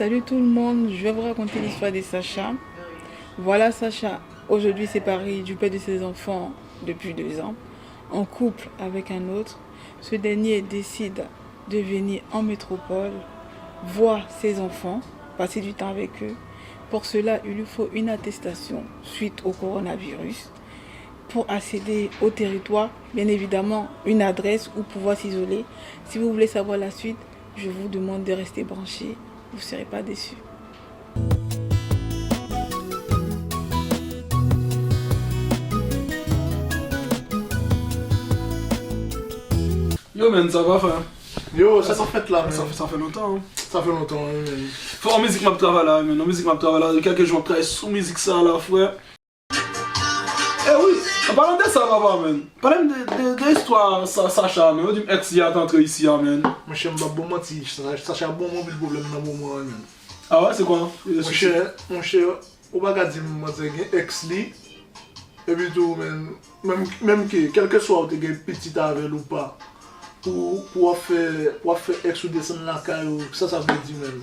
Salut tout le monde, je vais vous raconter l'histoire de Sacha. Voilà Sacha, aujourd'hui séparé du père de ses enfants depuis 2 ans, en couple avec un autre. Ce dernier décide de venir en métropole, voir ses enfants, passer du temps avec eux. Pour cela, il lui faut une attestation suite au coronavirus. Pour accéder au territoire, bien évidemment, une adresse où pouvoir s'isoler. Si vous voulez savoir la suite, je vous demande de rester branchés. Vous ne serez pas déçus. Yo man, ça va frère? Yo, ça s'en fait là, Ça fait longtemps. Hein. Ça fait longtemps, man. Faut en musique m'a travaillé là, man. En musique m'a travaillé là. Il y a quelques jours, je travaille sous musique ça là, frère. Eh oui, en parlant de ça, papa, man. Parlons de l'histoire Sacha, man. On dit ex y a entré ici, man. Mon cher, m'a bon menti. Sacha bon mon problème dans mon moment, man. Ah ouais, c'est quoi? Mon cher, on va dire moi c'est ex li. Et puis tout, man. Même que, quel que soit où tu es petit avec ou pas, pour faire ex ou descendre la caille, ça veut dire, man.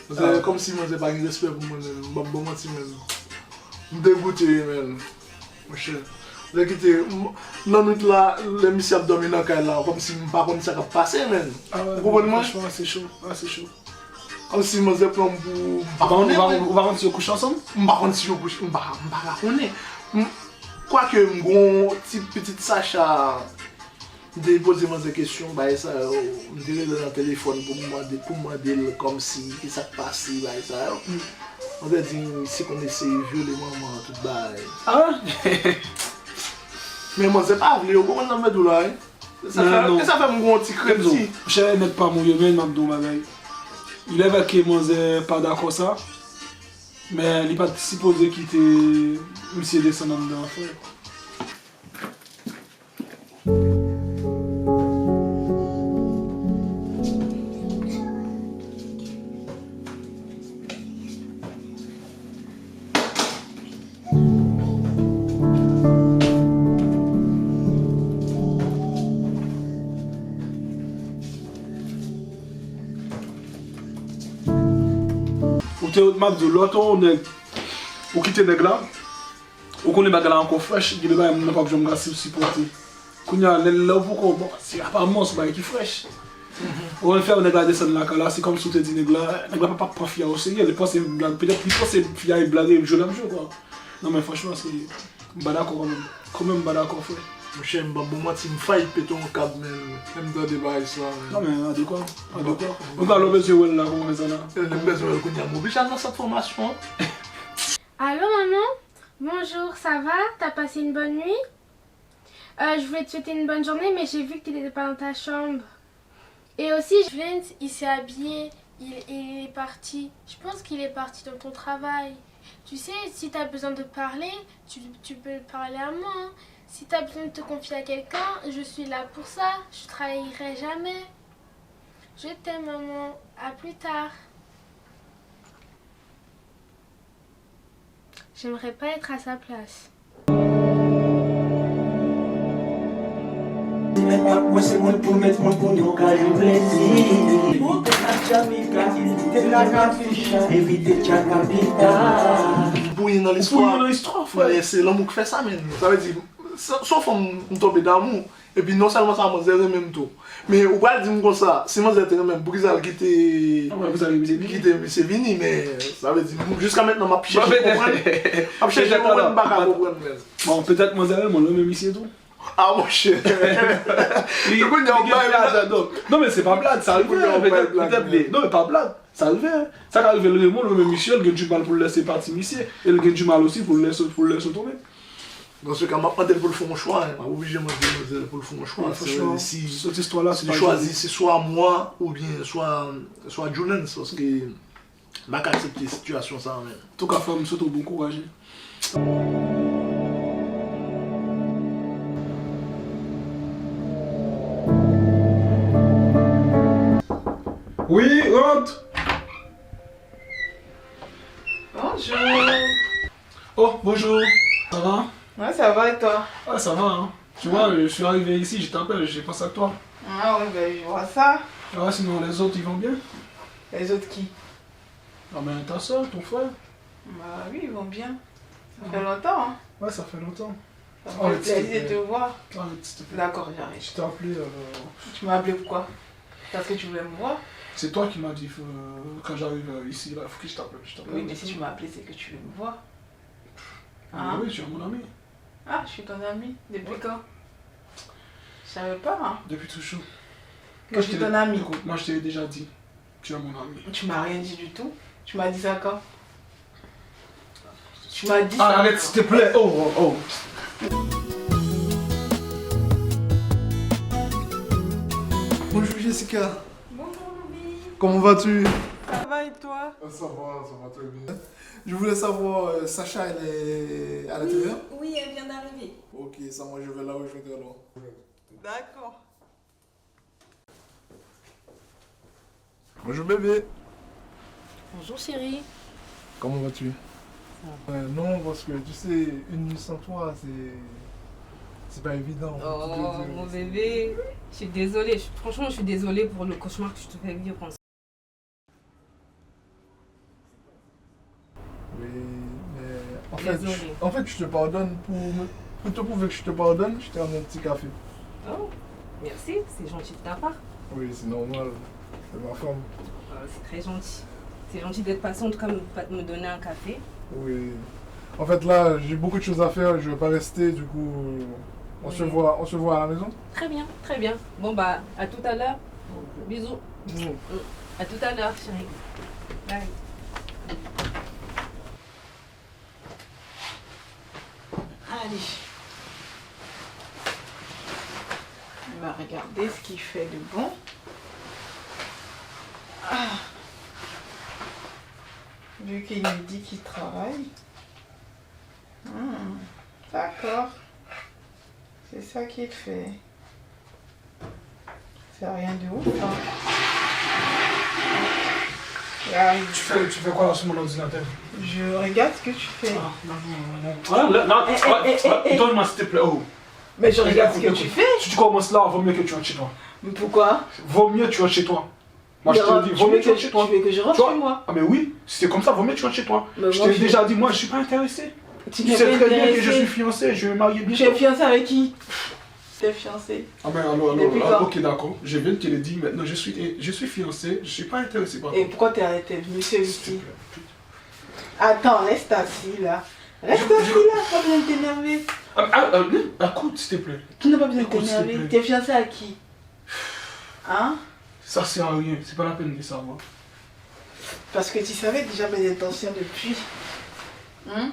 C'est comme si moi j'ai pas de respect pour moi, man. Bon menti, man. Je dégoûté, man. Mon cher. J'ai quitté. Non, nous là, l'émission a dormi dans la caille là, comme si je ne sais pas ce qui va passer, man. Ah ouais, vous comprenez? franchement, c'est chaud. Ah, c'est chaud. Comme si je plan pour. On va rentrer sur couche ensemble? Je ne vais pas rentrer sur couche, je ne vais pas. Quoique, mon petit Sacha déposer des questions, bah ça, je dirais dans le téléphone pour me demander comme si ça passe, bah ça. On va dire si on essaie de violer maman, tout bah. Ah ouais? Mais moi, c'est pas vrai, comment on met de là? Ça fait mon gros petit crédit. Je ne vais pas mourir, mais je vais il est avec moi, pas d'accord ça. Mais il n'est pas supposé quitter monsieur descendant d'enfant. De l'autre, on quitte les gars, on connaît les gars encore fraîche, il n'y a pas besoin de supporter. Quand il y a là, c'est apparemment ce qui est fraîche. On va faire un gars descendre là, c'est comme si tu dis les gars, ne pas profiter au sérieux, peut-être plus c'est fier et blaguer jeu dans le jeu quoi. Non mais franchement, c'est pas d'accord quand même pas d'accord frère. Mon cher, bon moi tu me failles péter ton câble même dans des bails ça. Non mais adéquat. On va le besoin là comment ça là. Le besoin qu'on y a mobile dans cette formation. Allô maman? Bonjour, ça va? T'as passé une bonne nuit? Je voulais te souhaiter une bonne journée mais j'ai vu que tu n'étais pas dans ta chambre. Et aussi, Vince, il s'est habillé, il est parti. Je pense qu'il est parti dans ton travail. Tu sais, si tu as besoin de parler, tu peux parler à moi. Hein. Si tu as besoin de te confier à quelqu'un, je suis là pour ça. Je trahirai jamais. Je t'aime maman. À plus tard. J'aimerais pas être à sa place. Bouillir dans l'histoire, c'est l'amour qui fait ça, mais ça veut dire, sauf on tombe d'amour, et puis non seulement ça, on se même tout. Mais on va dire comme ça, si on se même, pour qu'ils aient quitté, c'est fini, mais ça veut dire, jusqu'à maintenant, ma piche, bon, peut-être moi, le même ici et tout. Ah mon cher. Non mais c'est pas blague, ça arrive peut-être. Non mais pas blague, ça arrive. Ça arrive le Raymond, le même Michel, il a du mal pour le laisser partir ici, et il a du mal aussi pour le laisser tomber. Dans ce cas, je pour le faire mon choix, obligé pour le faire mon choix. Si cette histoire-là, c'est choisir, c'est soit moi ou bien soit Julian, parce que je vais accepter la situation ça. En tout cas, femme, surtout bon courage. Oui, rentre. Bonjour. Oh, bonjour. Ça va? Ouais, ça va et toi? Ah, ça va, hein. Tu vois, je suis arrivé ici, je t'appelle, j'ai pensé à toi. Ah oui, ben je vois ça. Ah, sinon les autres, ils vont bien? Les autres qui? Ah, mais ta soeur, ton frère? Bah oui, ils vont bien. Ça fait longtemps, hein. Ouais, ça fait longtemps. Ça me Oh, fait plaisir de te voir. Arrête, s'il te plaît. D'accord, j'arrête. Je t'ai appelé. Tu m'as appelé pourquoi? Parce que tu voulais me voir? C'est toi qui m'as dit quand j'arrive ici, là, il faut que je t'appelle. Oui, mais si tu m'as appelé, c'est que tu veux me voir. Ah, Hein? oui, tu es mon ami. Ah, je suis ton ami. Depuis Ouais. quand? Je savais pas, hein. Depuis toujours. Que je suis ton ami. Écoute, moi je t'ai déjà dit. Tu es mon ami. Tu m'as rien dit du tout. Tu m'as dit ça quand? Tu m'as dit Ah, ça arrête, quand? s'il te plaît. Oh, oh, oh. Bonjour Jessica. Bonjour Louis. Comment vas-tu? Ça va et toi? Ça va très bien. Je voulais savoir, Sacha, elle est à l'intérieur? Oui, elle vient d'arriver. Ok, ça, moi je vais la rejoindre alors. D'accord. Bonjour bébé. Bonjour chérie. Comment vas-tu? Non, parce que tu sais, une nuit sans toi, c'est pas évident. Oh mon bébé, je suis désolée. Franchement, je suis désolée pour le cauchemar que je te fais vivre. Oui, mais Désolée. en fait, je te pardonne pour te prouver que je te pardonne, je t'ai amené un petit café. Oh, merci, c'est gentil de ta part. Oui, c'est normal. C'est ma femme. C'est très gentil. C'est gentil d'être patiente comme me donner un café. Oui. En fait, là, j'ai beaucoup de choses à faire, je vais pas rester, du coup, on se voit à la maison. Très bien, très bien. Bon bah, à tout à l'heure. Bisous. À tout à l'heure chérie. Bye. Allez. On va regarder ce qu'il fait de bon. Ah. Vu qu'il me dit qu'il travaille. D'accord. C'est ça qu'il fait. C'est rien de ouf, hein. Là, Tu fais quoi là sur mon ordinateur? je regarde ce que tu fais. Donne-moi s'il te plaît. Oh. Mais je regarde ce que Écoute, tu fais. Si tu commences là, vaut mieux que tu rentres chez toi. Mais pourquoi? Vaut mieux que tu rentres chez toi. Moi je te le dis, vaut mieux que tu rentres chez toi. Tu veux que je rentre Tu vois? chez moi? Ah mais oui, si c'est comme ça, vaut mieux que tu rentres chez toi. Mais Je moi, t'ai déjà dit, moi je suis pas intéressé. Tu Tu n'es sais pas très bien que je intéressé. suis fiancé, je vais me marier Tu es bientôt. fiancé avec qui? Tu es fiancé. Ah ben alors, Depuis quand? ok d'accord, je viens de te le dire maintenant, je suis fiancé, je suis pas intéressé par toi. Et pourquoi t'es venu S'il te celui-ci? plaît. Attends, reste assis là. Reste assis là, pas besoin de t'énerver. Écoute s'il te plaît. Tu n'as pas besoin de Écoute, s'il te t'énerver. plaît. Tu es fiancé à qui? Hein? Ça sert à rien, c'est pas la peine de savoir. Parce que tu savais déjà mes intentions depuis. Hein?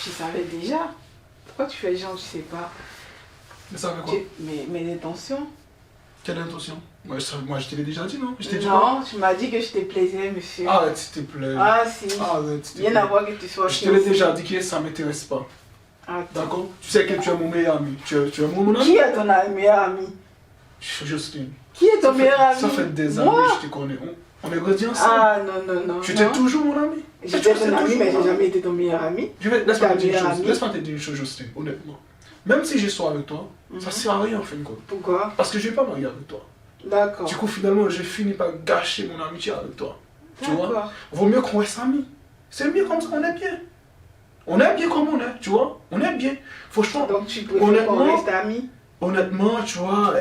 Tu savais déjà. Pourquoi tu fais genre, je sais pas. Mais ça veut quoi? Mes intentions? Quelle intention? Moi je te l'ai déjà dit non? Je t'ai dit quoi? Non, tu m'as dit que je te plaisais, monsieur. Arrête s'il te plaît. Ah si. Arrête s'il te Rien plaît. à voir que tu sois Je te l'ai fiancé. déjà dit que ça m'intéresse pas. Attends. D'accord? Tu sais que tu es mon meilleur ami. Tu es mon ami? Qui est ton meilleur ami? Justine. Qui est ton meilleur ami? Ça fait des années Moi? que je te connais. On est grandi ensemble. Ah non. Tu étais non. toujours mon ami. J'étais Tu ton sais ami, toujours mais mon j'ai ami. jamais été ton meilleur ami. Laisse-moi Ta te dire une meilleure chose. amie. Laisse-moi te dire une chose, Justine, honnêtement. Même si je sors avec toi, ça sert à rien en fin de compte. Pourquoi? Parce que je vais pas marier avec toi. D'accord. Du coup, finalement, j'ai fini par gâcher mon amitié avec toi. Tu vois? D'accord. Vaut mieux qu'on reste amis. C'est mieux comme ça, on est bien. On est bien comme on est, tu vois? On est bien. Franchement, Donc tu préfères qu'on honnêtement, reste amis? honnêtement, tu vois,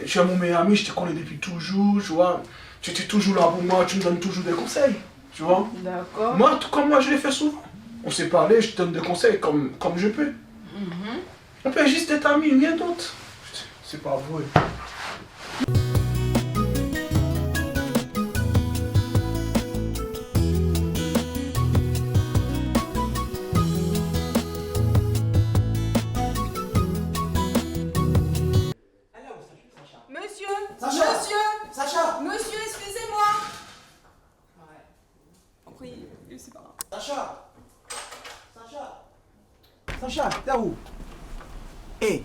tu es mon meilleur ami, je te connais depuis toujours, tu vois. Tu étais toujours là pour moi, tu me donnes toujours des conseils, tu vois. D'accord. Moi, tout comme moi, je l'ai fait souvent. On s'est parlé, je te donne des conseils comme je peux. On peut juste être amis, rien d'autre. C'est pas vrai. Monsieur, Sacha. monsieur, Sacha, monsieur, excusez-moi. Oui, c'est pas grave. Sacha, t'es où? Hé,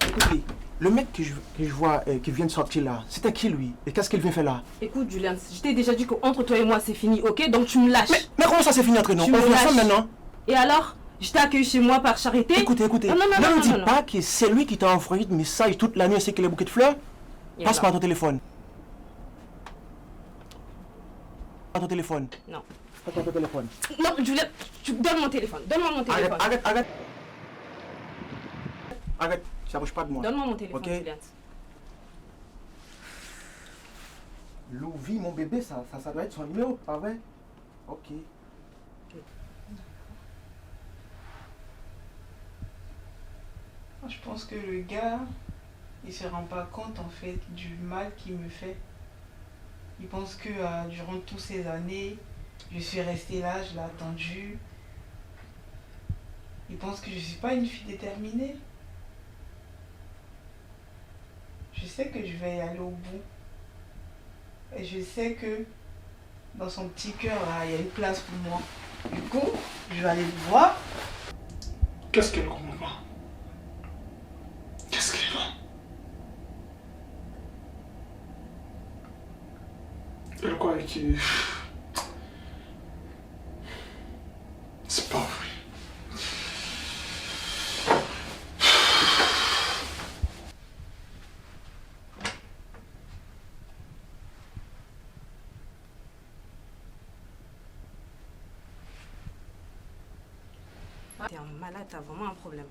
écoutez, le mec que je vois qui vient de sortir là, c'était qui lui? Et qu'est-ce qu'il vient faire là? Écoute Julien, je t'ai déjà dit qu'entre toi et moi c'est fini, ok? Donc tu me lâches. Mais comment ça s'est fini entre nous? Tu On me vit ensemble lâches. maintenant? Et alors? Je t'ai accueilli chez moi par charité. Écoutez, Non, non, non, ne non, me dis non. pas que c'est lui qui t'a envoyé des messages toute la nuit ainsi que les bouquets de fleurs. Et Passe-moi alors? ton téléphone. ton téléphone. Non. Prends ton téléphone. Non, Juliette, donne mon téléphone. Donne-moi mon téléphone. Arrête. Arrête, ça bouge pas de moi. Donne-moi mon téléphone, Ok. Juliette. Louvi, mon bébé, ça doit être son numéro, pas vrai? Ok. Je pense que le gars, il se rend pas compte en fait du mal qu'il me fait. Il pense que durant toutes ces années, je suis restée là, je l'ai attendu. Il pense que je suis pas une fille déterminée. Je sais que je vais y aller au bout. Et je sais que dans son petit cœur, là, il y a une place pour moi. Du coup, je vais aller le voir. Qu'est-ce qu'elle comprend pas? Qu'est-ce qu'elle va? Elle croit que... C'est pas vrai. T'es un malade, t'as vraiment un problème.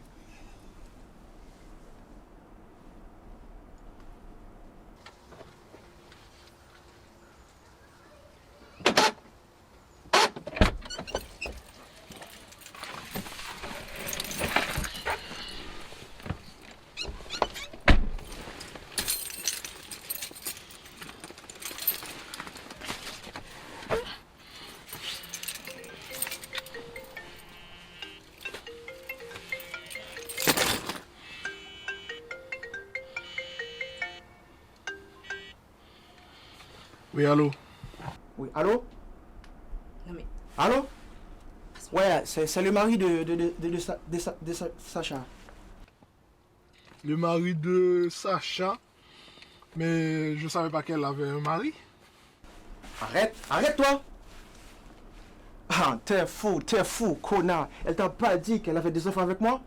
Oui, allô? Oui, allô? Non mais, Allô? Ouais, c'est le mari de Sacha. Le mari de Sacha, mais je savais pas qu'elle avait un mari. Arrête-toi! Ah, t'es fou, connard. Elle t'a pas dit qu'elle avait des enfants avec moi?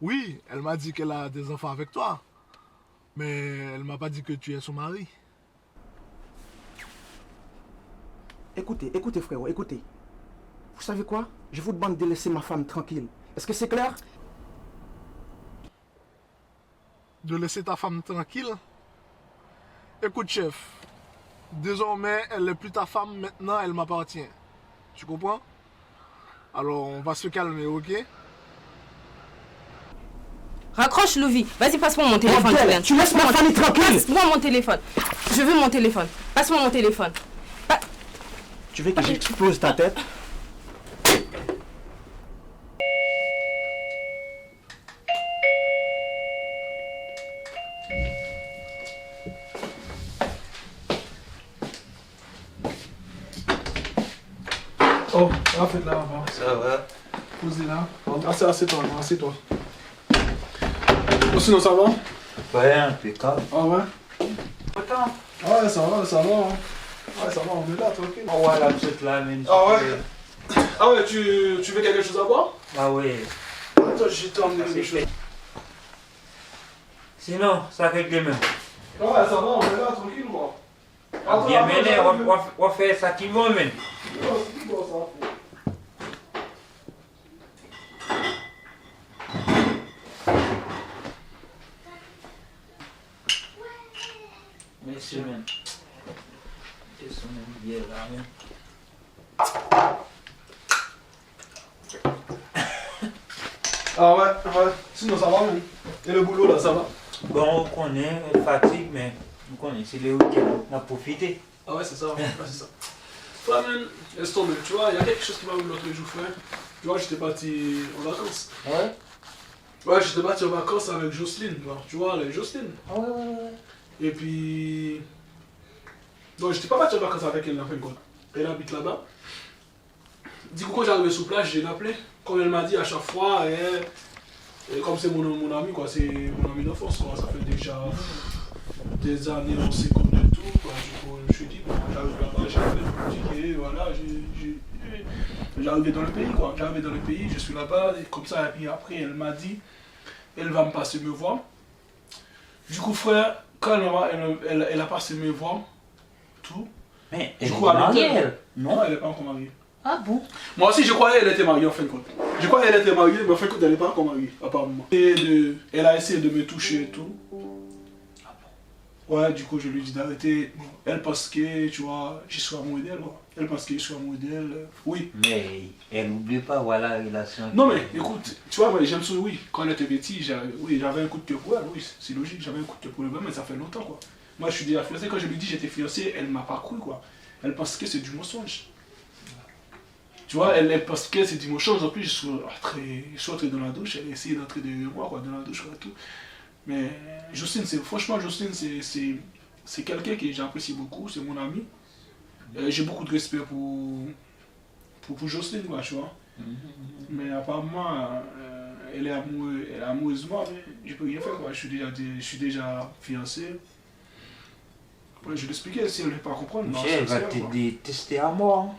Oui, elle m'a dit qu'elle a des enfants avec toi, mais elle m'a pas dit que tu es son mari. Écoutez frérot, écoutez. Vous savez quoi? Je vous demande de laisser ma femme tranquille. Est-ce que c'est clair? De laisser ta femme tranquille? Écoute chef, désormais elle n'est plus ta femme, maintenant elle m'appartient. Tu comprends? Alors on va se calmer, ok? raccroche, Louvi. Vas-y, passe-moi mon téléphone, Bordel, Juliette. tu laisses ma famille tranquille. Passe-moi mon téléphone. Je veux mon téléphone. Passe-moi mon téléphone. Tu veux que j'explose ta tête? Oh, faites là, avant. Ça va? Posez là. Assieds-toi, assieds-toi. Sinon, ça va? Ouais, impeccable. Ah ouais? Attends. Ah ouais, ça va, ça va. Hein. Ouais, ça va, on est là, tranquille. On voit la petite là, même. Ah ouais? Ah ouais, tu veux quelque chose à boire? Ah oui. Attends, je vais t'emmener quelque chose. Sinon, ça fait demain. Ouais, ça va, on est là, tranquille, moi. Bien mené, on va faire ça qui va, même. Non, c'est tout bon, ça. Merci, même. C'est son même bien là, même. Ah ouais. Sinon, ça va, même. Et le boulot, là, ça va? Bon, on connaît, elle fatigue, mais on connaît, c'est les week-ends, on a profité. Ah ouais, c'est ça, ouais, c'est ça. Ouais, man, laisse tomber, tu vois, il y a quelque chose qui m'a eu l'autre jour, frère. Tu vois, j'étais parti en vacances. Ouais? Ouais, j'étais parti en vacances avec Jocelyne, tu vois, avec Jocelyne. Ah ouais. Et puis... Non, j'étais pas parti en vacances avec elle, en fin de compte. Elle habite là-bas. Du coup, quand j'arrivais sur place, je l'ai appelée. Comme elle m'a dit à chaque fois, et comme c'est mon ami, quoi, c'est mon ami d'enfance, quoi. Ça fait déjà des années, on s'est connus et tout, quoi. Du coup, je lui ai dit, bon, j'arrive là-bas, j'ai fait le ticket, voilà, j'arrivais dans le pays, quoi. J'arrivais dans le pays, je suis là-bas, et comme ça, et puis après, elle m'a dit, elle va me passer me voir. Du coup, frère, quand elle a passé me voir, tout, Mais Je elle est crois mariée, avec elle. elle. Non, Non. elle n'est pas encore mariée. Ah bon? Moi aussi, je croyais qu'elle était mariée en fin de compte. Je croyais qu'elle était mariée, mais en fin de compte, elle n'est pas encore mariée, apparemment. Elle a essayé de me toucher et tout. Ouais, du coup, je lui dis d'arrêter. Elle pense que, tu vois, je suis amoureux d'elle. Ouais. Elle pense que je suis amoureux d'elle. Oui. Mais elle n'oublie pas, voilà, la relation. Non, mais écoute, tu vois, moi, j'aime ça, oui. Quand elle était petit, j'avais un coup de cœur pour elle, oui, c'est logique, j'avais un coup de cœur pour elle, mais ça fait longtemps, quoi. Moi, je suis déjà fiancé. Quand je lui dis j'étais fiancé, elle m'a pas cru, quoi. Elle pense que c'est du mensonge. Tu vois, elle pense que c'est du mensonge. En plus, je suis entré dans la douche, elle a essayé d'entrer derrière moi, quoi, dans la douche, quoi, tout. Mais Jocelyne, franchement, Jocelyne, c'est quelqu'un que j'apprécie beaucoup, c'est mon ami. J'ai beaucoup de respect pour Jocelyne, quoi, tu vois. Mais apparemment, elle est amoureuse de moi, mais je peux rien faire, quoi. Je suis déjà fiancé. Ouais, je vais l'expliquer, si elle ne veut pas comprendre. Michel, elle va te détester à mort. Hein.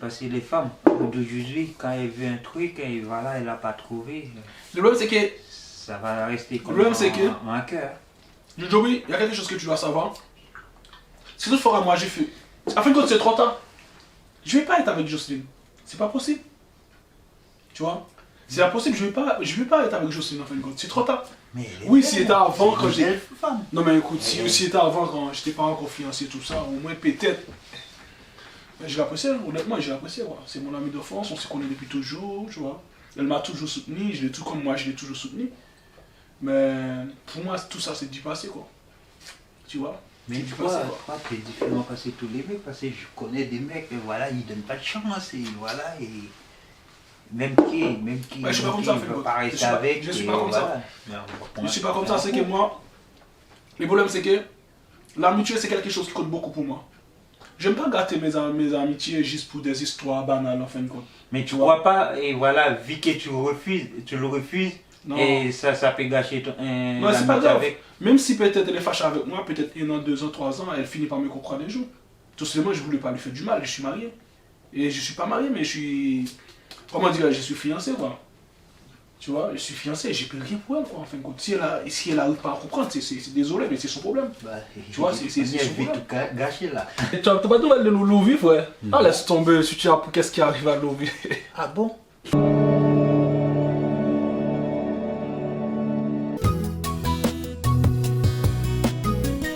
Parce que les femmes d'aujourd'hui, quand elles veulent un truc, et voilà, elle n'a pas trouvé. Le problème, c'est que. Ça va rester comme un cœur. Joey, il y a quelque chose que tu dois savoir. Si toutefois, moi, j'ai fait. En fin de compte, c'est trop tard. Je ne vais pas être avec Jocelyne. C'est pas possible. Tu vois? C'est impossible, je vais pas être avec Jocelyne en fin de compte. C'est trop tard. Mais oui, si c'était avant quand j'ai. femme. Non, mais écoute, si c'était avant quand j'étais pas encore fiancé, tout ça, au moins peut-être. Mais je l'apprécie, honnêtement, je l'apprécie. Ouais. C'est mon ami d'enfance, on se connaît depuis toujours, tu vois. Elle m'a toujours soutenu, je l'ai tout comme moi, je l'ai toujours soutenu. Mais pour moi, tout ça, c'est du passé, quoi. Tu vois? Mais toi, tu es différent parce que tous les mecs, parce que je connais des mecs, et voilà, ils donnent pas de chance, et voilà, et même qui ouais, je suis pas comme ça, veut pas rester avec, je suis pas comme ça. Voilà. Je suis pas comme ça, c'est que moi, le problème c'est que l'amitié c'est quelque chose qui compte beaucoup pour moi. J'aime pas gâter mes amitiés juste pour des histoires banales en fin de compte. Mais tu vois pas, et voilà, vu que tu le refuses, non. Et ça peut gâcher ton non, c'est pas grave. Avec... Même si peut-être elle est fâchée avec moi, peut-être 1 an, 2 ans, 3 ans, elle finit par me comprendre un jour. Tout simplement, je voulais pas lui faire du mal, je suis marié. Et je suis pas marié, mais je suis... Comment dire, je suis fiancé, quoi. Tu vois, je suis fiancé, j'ai plus rien pour elle, quoi, en fin de compte. Si elle n'arrive pas à comprendre, c'est désolé, mais c'est son problème. Bah, tu vois, c'est son problème. Tout gâché, là. Tu n'as pas de nouvelles de Louvi, frère? Ah, laisse tomber, si tu as... qu'est-ce qui arrive à Louvi? Ah bon?